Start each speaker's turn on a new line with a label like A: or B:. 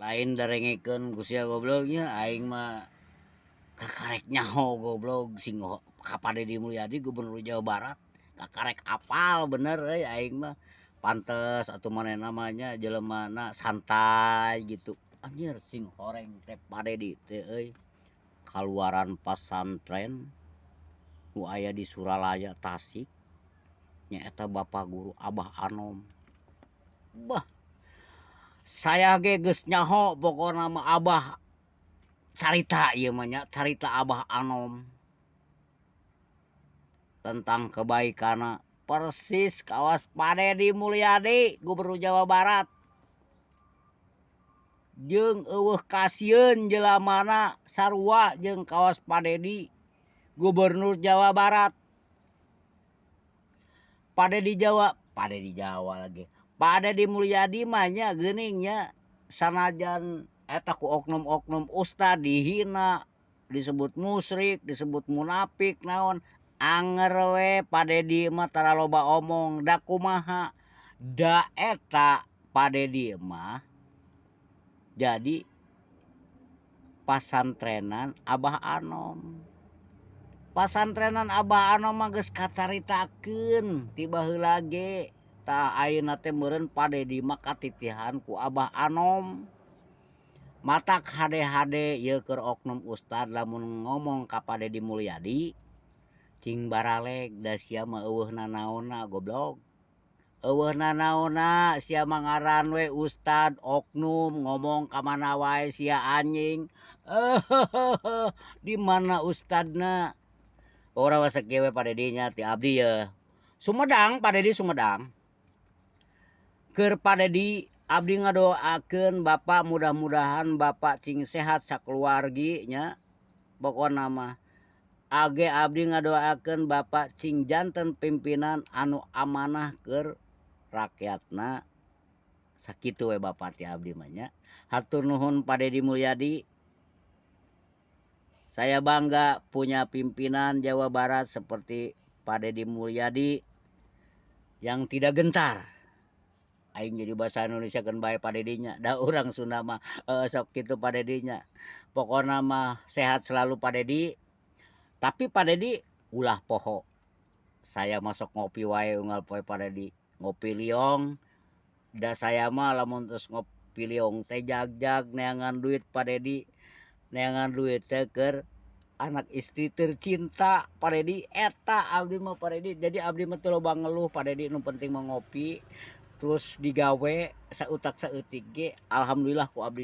A: lain darengikeun ku sia gobloknya aing mah kakarek nyaho goblok sing ka Padedi Mulyadi Gubernur Jawa Barat kakarek apal bener aing mah pantes atuh maneh namanya jelemana santai gitu anjir sing horeng teh Padedi teh euy kaluaran pasantren nu aya di Suralaya Tasik nyaeta Bapak Guru Abah Anom. Bah, saya ge geus nyaho pokona mah Abah carita ieu mah nya, carita Abah Anom tentang kebaikanna persis kawas Padedi Mulyadi Gubernur Jawa Barat. Jeung eueuh kasieun jelamana sarua jeung kawas Padedi Gubernur Jawa Barat. Padedi Jawa lagi. Padedi Mulyadi mah nya geuning nya sanajan eta ku oknum-oknum ustad dihina, disebut musyrik, disebut munafik naon, anger we Padedi mah tara loba omong, da kumaha? Da eta Padedi mah jadi pasantrenan Abah Anom. Pasantrenan Abah Anom mah geus kacaritakeun ti baheula ge. Tah ayeuna teh meureun Padedi mah katitihan ku Abah Anom. Matak hade-hade ieu keur oknum ustad lamun ngomong ka Padedi Mulyadi cing baraleg da sia mah eueuhna naonna goblok. Eueuhna naonna sia mah ngaran we ustad oknum ngomong ka mana wae sia anjing. Di mana ustadna? Ora sakieu we Padedi nya ti abdi ye. Sumedang Padedi Sumedang. Keur Padedi abdi ngadoakeun Bapak mudah-mudahan Bapak cing sehat sakeluargi nya. Pokona mah age abdi ngadoakeun Bapak cing janten pimpinan anu amanah keur rakyatna. Sakitu we Bapak ti abdi mah nya. Hatur nuhun Padedi Mulyadi. Saya bangga punya pimpinan Jawa Barat seperti Padedi Mulyadi yang tidak gentar. Aing jadi bahasa Indonesia kan bae Padedinya. Da urang Sunda mah sok kitu Padedinya. Pokona mah sehat selalu Padedi. Tapi Padedi ulah poho. Saya masuk ngopi wae unggal poe Padedi. Ngopi liong. Da saya mah lamun terus ngopi liong teh jag-jag neangan duit Padedi. Neangan duit teh keur anak istri tercinta Padedi eta abdi mah Padedi. Jadi abdi mah teu loba ngeluh Padedi nu penting mah ngopi terus digawe sautak saeutik ge alhamdulillah ku abdi